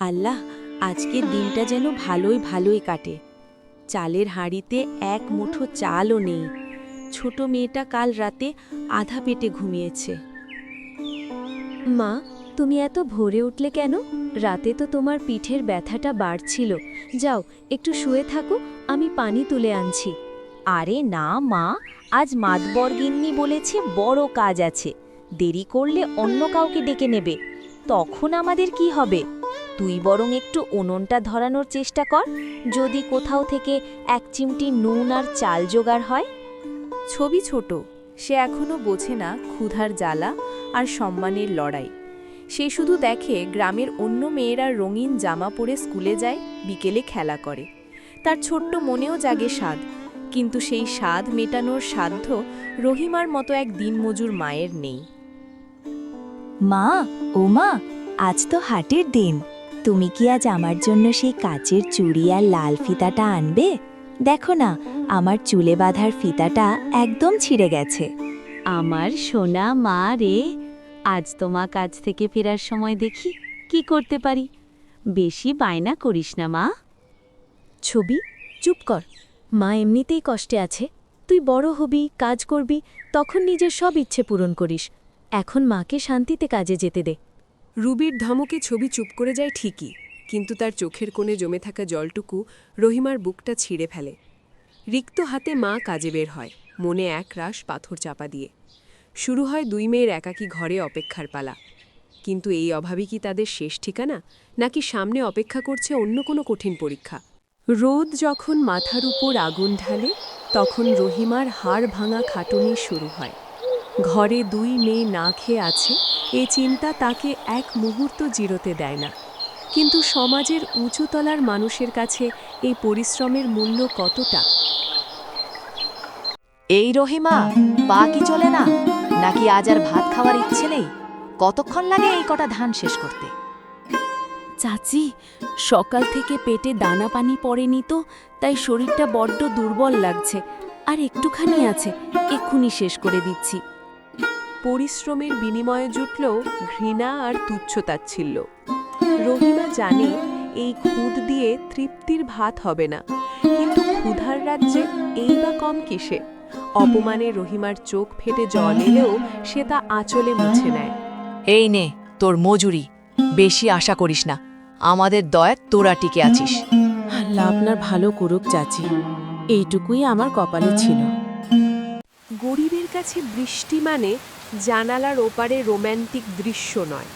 আল্লাহ, আজকের দিনটা যেন ভালোই ভালোই কাটে। চালের হাঁড়িতে এক মুঠো চালও নেই। ছোট মেয়েটা কাল রাতে আধা পেটে ঘুমিয়েছে। মা, তুমি এত ভোরে উঠলে কেন? রাতে তো তোমার পিঠের ব্যথাটা বাড়ছিল। যাও, একটু শুয়ে থাকো, আমি পানি তুলে আনছি। আরে না মা, আজ মাতবর গিন্নি বলেছে বড় কাজ আছে, দেরি করলে অন্য কাউকে ডেকে নেবে। তখন আমাদের কি হবে? তুই বরং একটু উনুনটা ধরানোর চেষ্টা কর, যদি কোথাও থেকে এক চিমটি নুন আর চাল জোগাড় হয়। ছবি ছোট, সে এখনো বোঝে না ক্ষুধার জ্বালা আর সম্মানের লড়াই। সে শুধু দেখে গ্রামের অন্য মেয়েরা রঙিন জামা পরে স্কুলে যায়, বিকেলে খেলা করে। তার ছোট্ট মনেও জাগে স্বাদ, কিন্তু সেই স্বাদ মেটানোর সাধ্য রহিমার মতো এক দিনমজুর মায়ের নেই। মা, ও মা, আজ তো হাটের দিন। তুমি কি আজ আমার জন্য সেই কাচের চুড়ি আর লাল ফিতাটা আনবে? দেখো না, আমার চুলে বাঁধার ফিতাটা একদম ছিঁড়ে গেছে। আমার সোনা মা রে, আজ তোমা কাজ থেকে ফেরার সময় দেখি কি করতে পারি। বেশি বায়না করিস না মা। ছবি, চুপ কর। মা এমনিতেই কষ্টে আছে। তুই বড় হবি, কাজ করবি, তখন নিজের সব ইচ্ছে পূরণ করিস। এখন মাকে শান্তিতে কাজে যেতে দে। রুবির ধমকে ছবি চুপ করে যায় ঠিকই, কিন্তু তার চোখের কোণে জমে থাকা জলটুকু রহিমার বুকটা ছিঁড়ে ফেলে। রিক্ত হাতে মা কাজে বের হয়, মনে এক রাশ পাথর চাপা দিয়ে। শুরু হয় দুই মেয়ের একাকী ঘরে অপেক্ষার পালা। কিন্তু এই অভাবই কি তাদের শেষ ঠিকানা, নাকি সামনে অপেক্ষা করছে অন্য কোনো কঠিন পরীক্ষা? রোদ যখন মাথার উপর আগুন ঢালে, তখন রহিমার হাড় ভাঙা খাটুনি শুরু হয়। ঘরে দুই মেয়ে না খেয়ে আছে, এই চিন্তা তাকে এক মুহূর্ত জিরোতে দেয় না। কিন্তু সমাজের উঁচুতলার মানুষের কাছে এই পরিশ্রমের মূল্য কতটা? এই রহিমা, পা কি চলে না? নাকি আজ আর ভাত খাওয়ার ইচ্ছে নেই? কতক্ষণ লাগে এই কটা ধান শেষ করতে? চাচি, সকাল থেকে পেটে দানা পানি পড়েনি তো, তাই শরীরটা বড্ড দুর্বল লাগছে। আর একটুখানি আছে, এক্ষুনি শেষ করে দিচ্ছি। পরিশ্রমের বিনিময়ে জুটল ঘৃণা আর তুচ্ছতাচ্ছিল্য। রহিমা জানে এই খুদ দিয়ে তৃপ্তির ভাত হবে না, কিন্তু ক্ষুধার রাজ্যে এই বা কম কিসে? অপমানে রহিমার চোখ ফেটে জল এলেও সে তা আঁচলে মুছে নেয়। এই নে তোর মজুরি, বেশি আশা করিস না। আমাদের দয়ায় তোরা টিকে আছিস। আল্লাহ আপনার ভালো করুক চাচি, এইটুকুই আমার কপালে ছিল। গরিবের কাছে বৃষ্টি মানে জানালার ওপারে রোম্যান্টিক দৃশ্য নয়,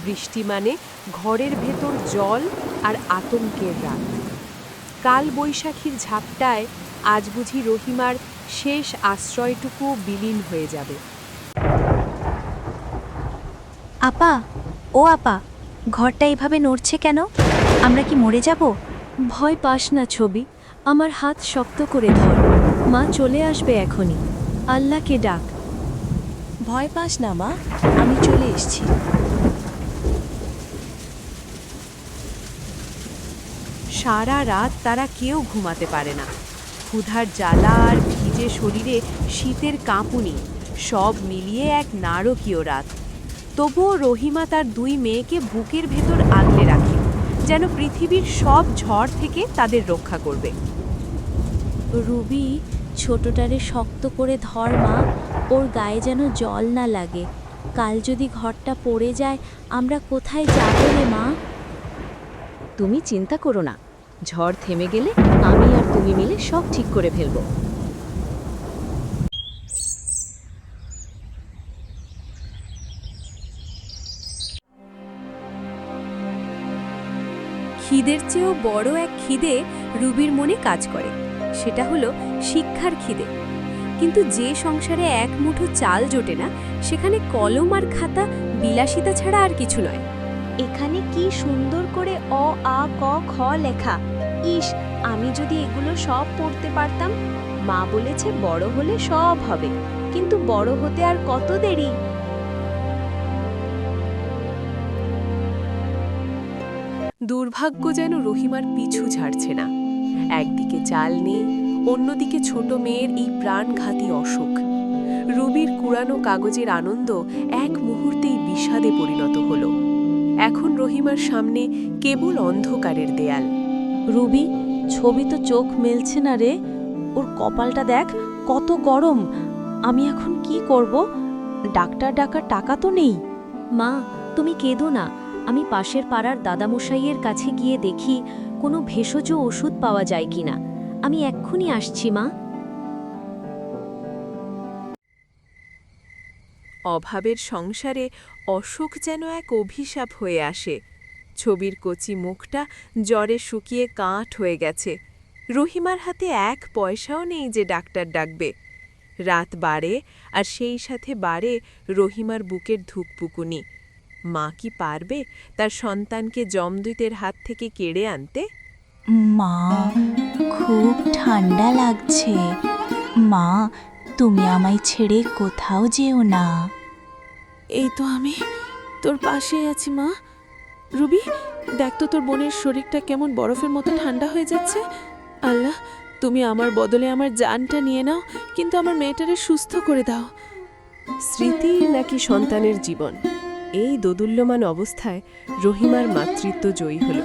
বৃষ্টি মানে ঘরের ভেতর জল আর আতঙ্কের রাত। কাল বৈশাখীর ঝাপটায় আজ বুঝি রহিমার শেষ আশ্রয়টুকু বিলীন হয়ে যাবে। আপা, ও আপা, ঘরটা এভাবে নড়ছে কেন? আমরা কি মরে যাব? ভয় পাস না ছবি, আমার হাত শক্ত করে ধর। মা চলে আসবে এখনই। আল্লাহকে ডাক। ভয় পাস না মা, আমি চলে এসেছি। সারা রাত তারা কেউ ঘুমাতে পারে না। ক্ষুধার জ্বালা আর ভিজে শরীরে শীতের কাঁপুনি, সব মিলিয়ে এক নারকীয় রাত। তবুও রহিমা তার দুই মেয়েকে বুকের ভেতর আগলে রাখে, যেন পৃথিবীর সব ঝড় থেকে তাদের রক্ষা করবে। রুবি, ছোটটারে শক্ত করে ধর মা, ওর গায়ে যেন জল না লাগে। কাল যদি ঘরটা পড়ে যায়, আমরা কোথায় যাব রে মা? তুমি চিন্তা করো না, ঝড় থেমে গেলে আমি আর তুমি মিলে সব ঠিক করে ফেলব। খিদের চেয়েও বড় এক খিদে রুবির মনে কাজ করে, সেটা হলো শিক্ষার খিদে। কিন্তু যে সংসারে এক মুঠো চাল জোটে না, সেখানে কলম আর খাতা বিলাসিতা ছাড়া আর কিছু নয়। এখানে কি সুন্দর করে অ আ ক খ লেখা। ইস, আমি যদি এগুলো সব পড়তে পারতাম। মা বলেছে বড় হলে সব হবে, কিন্তু বড় হতে আর কত দেরি। দুর্ভাগ্য যেন রহিমার পিছু ছাড়ছে না। একদিকে চাল নেই, অন্যদিকে ছোট মেয়ের এই প্রাণঘাতী অসুখ। রুবির কুড়ানো কাগজের আনন্দ এক মুহূর্তেই বিষাদে পরিণত হলো। এখন রহিমার সামনে কেবল অন্ধকারের দেয়াল। রুবি, ছবি তো চোখ মেলছে না রে। ওর কপালটা দেখ কত গরম। আমি এখন কি করব? ডাক্তার ডাকার টাকা তো নেই। মা, তুমি কেঁদো না। আমি পাশের পাড়ার দাদামশাইয়ের কাছে গিয়ে দেখি কোনো ভেষজ ওষুধ পাওয়া যায় কিনা। আমি এক্ষুনি আসছি মা। অভাবের সংসারে অসুখ যেন এক অভিশাপ হয়ে আসে। ছবির কচি মুখটা জ্বরে শুকিয়ে কাঠ হয়ে গেছে। রহিমার হাতে এক পয়সাও নেই যে ডাক্তার ডাকবে। রাত বাড়ে, আর সেই সাথে বাড়ে রহিমার বুকের ধুকপুকুনি। মা কি পারবে তার সন্তানকে যমদূতের হাত থেকে কেড়ে আনতে? মা, খুব ঠান্ডা লাগছে। মা, তুমি আমায় ছেড়ে কোথাও যেও না। এই তো আমি তোর পাশেই আছি মা। রুবি, দেখ তো তোর বোনের শরীরটা কেমন বরফের মতো ঠান্ডা হয়ে যাচ্ছে। আল্লাহ, তুমি আমার বদলে আমার জানটা নিয়ে নাও, কিন্তু আমার মেয়েটারে সুস্থ করে দাও। স্মৃতি নাকি সন্তানের জীবন, এই দোদুল্যমান অবস্থায় রহিমার মাতৃত্ব জয়ী হল।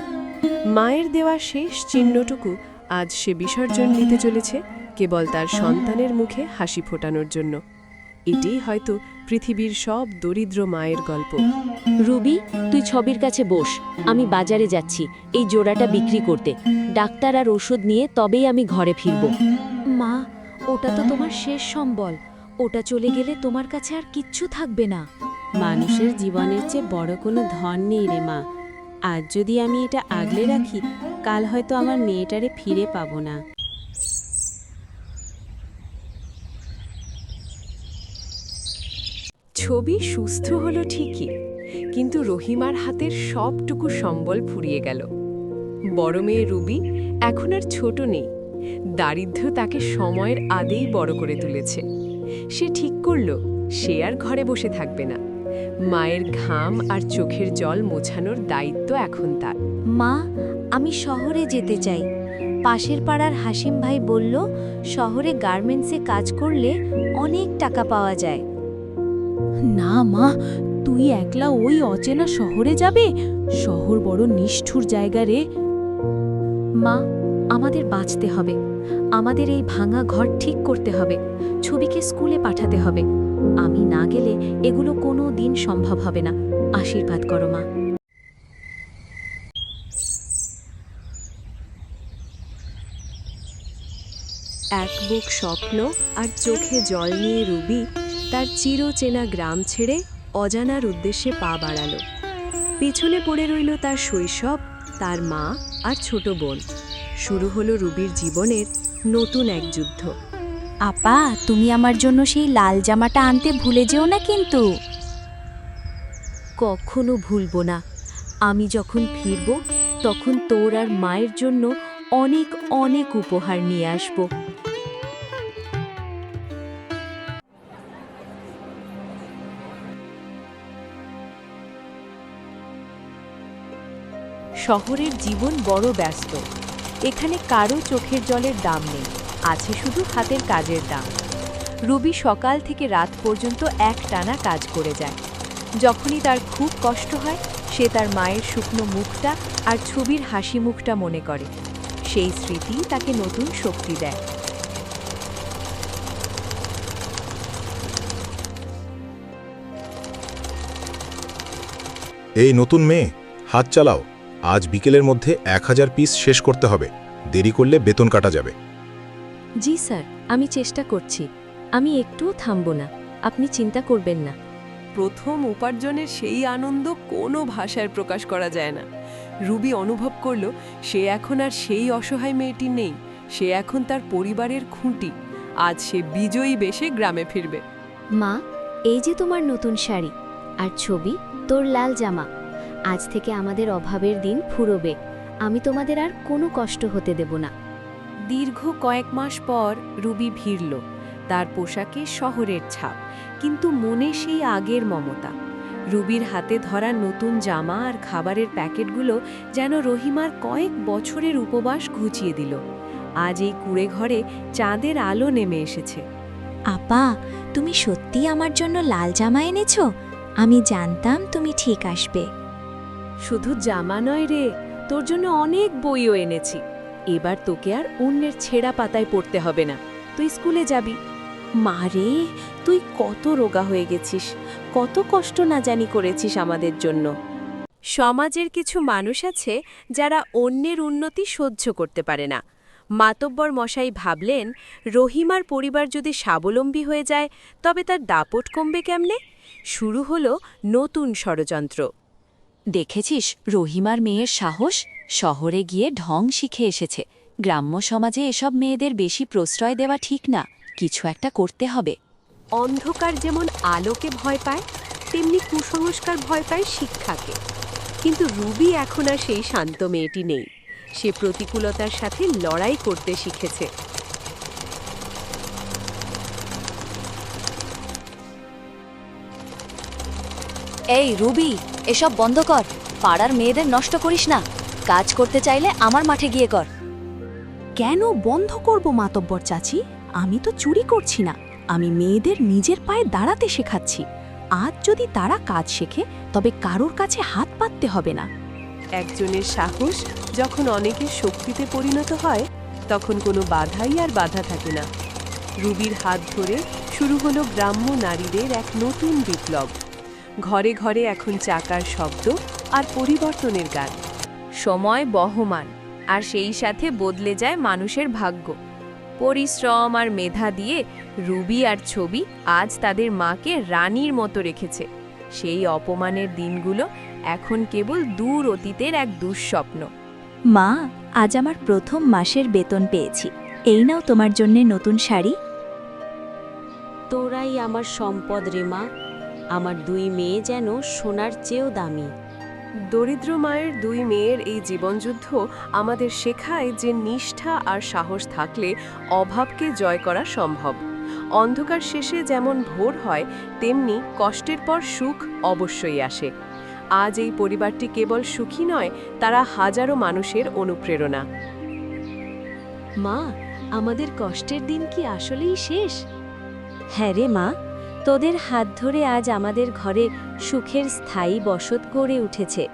মায়ের দেওয়া শেষ চিহ্নটুকু আজ সে বিসর্জন নিতে চলেছে কেবল তার সন্তানের মুখে হাসি ফোটানোর জন্য। এটাই হয়তো পৃথিবীর সব দরিদ্র মায়ের গল্প। রুবি, তুই ছবির কাছে বস। আমি বাজারে যাচ্ছি এই জোড়াটা বিক্রি করতে। ডাক্তার আর ওষুধ নিয়ে তবেই আমি ঘরে ফিরব। মা, ওটা তো তোমার শেষ সম্বল। ওটা চলে গেলে তোমার কাছে আর কিচ্ছু থাকবে না। মানুষের জীবনের চেয়ে বড় কোনো ধন নেই রে মা। আজ যদি আমি এটা আগলে রাখি, কাল হয়তো আমার মেয়েটারে ফিরে পাবো না। ছবি সুস্থ হলো ঠিকই, কিন্তু রহিমার হাতের সবটুকু সম্বল ফুরিয়ে গেল। বড় মেয়ে রুবি এখন আর ছোট নেই। দারিদ্র্য তাকে সময়ের আদেই বড় করে তুলেছে। সে ঠিক করল সে আর ঘরে বসে থাকবে না। মায়ের ঘাম আর চোখের জল মোছানোর দায়িত্ব এখন তার। মা, আমি শহরে যেতে চাই। পাশের পাড়ার হাসিম ভাই বলল শহরে গার্মেন্টসে কাজ করলে অনেক টাকা পাওয়া যায়। না মা, তুই একলা ওই অচেনা শহরে যাবে? শহর বড় নিষ্ঠুর জায়গা রে। মা, আমাদের বাঁচতে হবে। আমাদের এই ভাঙা ঘর ঠিক করতে হবে। ছবিকে স্কুলে পাঠাতে হবে। আমি না গেলে এগুলো কোনো দিন সম্ভব হবে না। আশীর্বাদ করো মা। এক বুক স্বপ্ন আর চোখে জল নিয়ে রুবি তার চিরচেনা গ্রাম ছেড়ে অজানার উদ্দেশ্যে পা বাড়ালো। পিছনে পড়ে রইল তার শৈশব, তার মা আর ছোট বোন। শুরু হলো রুবির জীবনের নতুন এক যুদ্ধ। আপা, তুমি আমার জন্য সেই লাল জামাটা আনতে ভুলে যেও না কিন্তু। কখনো ভুলবো না। আমি যখন ফিরব তখন তোর আর মায়ের জন্য অনেক অনেক উপহার নিয়ে আসব। শহরের জীবন বড় ব্যস্ত। এখানে কারো চোখের জলের দাম নেই, আছে শুধু হাতের কাজের দাম। রুবি সকাল থেকে রাত পর্যন্ত একটানা কাজ করে যায়। যখনই তার খুব কষ্ট হয়, সে তার মায়ের শুকনো মুখটা আর ছবির হাসি মুখটা মনে করে। সেই স্মৃতি তাকে নতুন শক্তি দেয়। এই নতুন মেয়ে, হাত চালাও। আজ বিকেলের মধ্যে 1000 পিস শেষ করতে হবে। দেরি করলে বেতন কাটা যাবে। জি স্যার, আমি চেষ্টা করছি। আমি একটুও থামব না। আপনি চিন্তা করবেন না। প্রথম উপার্জনের সেই আনন্দ কোনো ভাষায় প্রকাশ করা যায় না। রুবি অনুভব করল সে এখন আর সেই অসহায় মেয়েটি নেই। সে এখন তার পরিবারের খুঁটি। আজ সে বিজয়ী বেশে গ্রামে ফিরবে। মা, এই যে তোমার নতুন শাড়ি, আর ছবি তোর লাল জামা। আজ থেকে আমাদের অভাবের দিন ফুরোবে। আমি তোমাদের আর কোনো কষ্ট হতে দেব না। দীর্ঘ কয়েক মাস পর রুবি ফিরল। তার পোশাকে শহরের ছাপ, কিন্তু মনে সেই আগের মমতা। রুবির হাতে ধরা নতুন জামা আর খাবারের প্যাকেটগুলো যেন রহিমার কয়েক বছরের উপবাস ঘুচিয়ে দিল। আজ এই কুঁড়ে ঘরে চাঁদের আলো নেমে এসেছে। আপা, তুমি সত্যি আমার জন্য লাল জামা এনেছো? আমি জানতাম তুমি ঠিক আসবে। শুধু জামা নয় রে, তোর জন্য অনেক বইও এনেছি। এবার তোকে আর অন্যের ছেঁড়া পাতায় পড়তে হবে না, তুই স্কুলে যাবি। মা রে, তুই কত রোগা হয়ে গেছিস, কত কষ্ট না জানি করেছিস আমাদের জন্য। সমাজের কিছু মানুষ আছে যারা অন্যের উন্নতি সহ্য করতে পারে না। মাতব্বর মশাই ভাবলেন, রহিমার পরিবার যদি স্বাবলম্বী হয়ে যায় তবে তার দাপট কমবে কেমনে? শুরু হলো নতুন ষড়যন্ত্র। দেখেছিস রহিমার মেয়ের সাহস? শহরে গিয়ে ঢং শিখে এসেছে। গ্রাম্য সমাজে এসব মেয়েদের বেশি প্রশ্রয় দেওয়া ঠিক না, কিছু একটা করতে হবে। অন্ধকার যেমন আলোকে ভয় পায়, তেমনি কুসংস্কার ভয় পায় শিক্ষাকে। কিন্তু রুবি এখন আর সেই শান্ত মেয়েটি নেই, সে প্রতিকূলতার সাথে লড়াই করতে শিখেছে। এই রুবি, এসব বন্ধ কর। পাড়ার মেয়েদের নষ্ট করিস না। কাজ করতে চাইলে আমার মাঠে গিয়ে কর। কেন বন্ধ করব মাতব্বর চাচি? আমি তো চুরি করছি না, আমি মেয়েদের নিজের পায়ে দাঁড়াতে শেখাচ্ছি। আজ যদি তারা কাজ শেখে তবে কারোর কাছে হাত পাততে হবে না। একজনের সাহস যখন অনেকের শক্তিতে পরিণত হয়, তখন কোনো বাধাই আর বাধা থাকে না। রুবির হাত ধরে শুরু হলো গ্রাম্য নারীদের এক নতুন বিপ্লব। ঘরে ঘরে এখন চাকার শব্দ আর পরিবর্তনের গান। সময় বহমান, আর সেই সাথে বদলে যায় মানুষের ভাগ্য। পরিশ্রম আর মেধা দিয়ে রুবি আর ছবি আজ তাদের মাকে রানীর মতো রেখেছে। সেই অপমানের দিনগুলো এখন কেবল দূর অতীতের এক দুঃস্বপ্ন। মা, আজ আমার প্রথম মাসের বেতন পেয়েছি। এই নাও তোমার জন্যে নতুন শাড়ি। তোরাই আমার সম্পদ রে মা, আমার 2 মেয়ে যেন সোনার চেয়েও দামি। দরিদ্র মায়ের 2 মেয়ের এই জীবনযুদ্ধ আমাদের শেখায় যে নিষ্ঠা আর সাহস থাকলে অভাবকে জয় করা সম্ভব। অন্ধকার শেষে যেমন ভোর হয়, তেমনি কষ্টের পর সুখ অবশ্যই আসে। আজ এই পরিবারটি কেবল সুখী নয়, তারা হাজারো মানুষের অনুপ্রেরণা। মা, আমাদের কষ্টের দিন কি আসলেই শেষ? হ্যাঁ রে মা, তোদের হাত ধরে আজ আমাদের ঘরে সুখের স্থায়ী বসত গড়ে উঠেছে।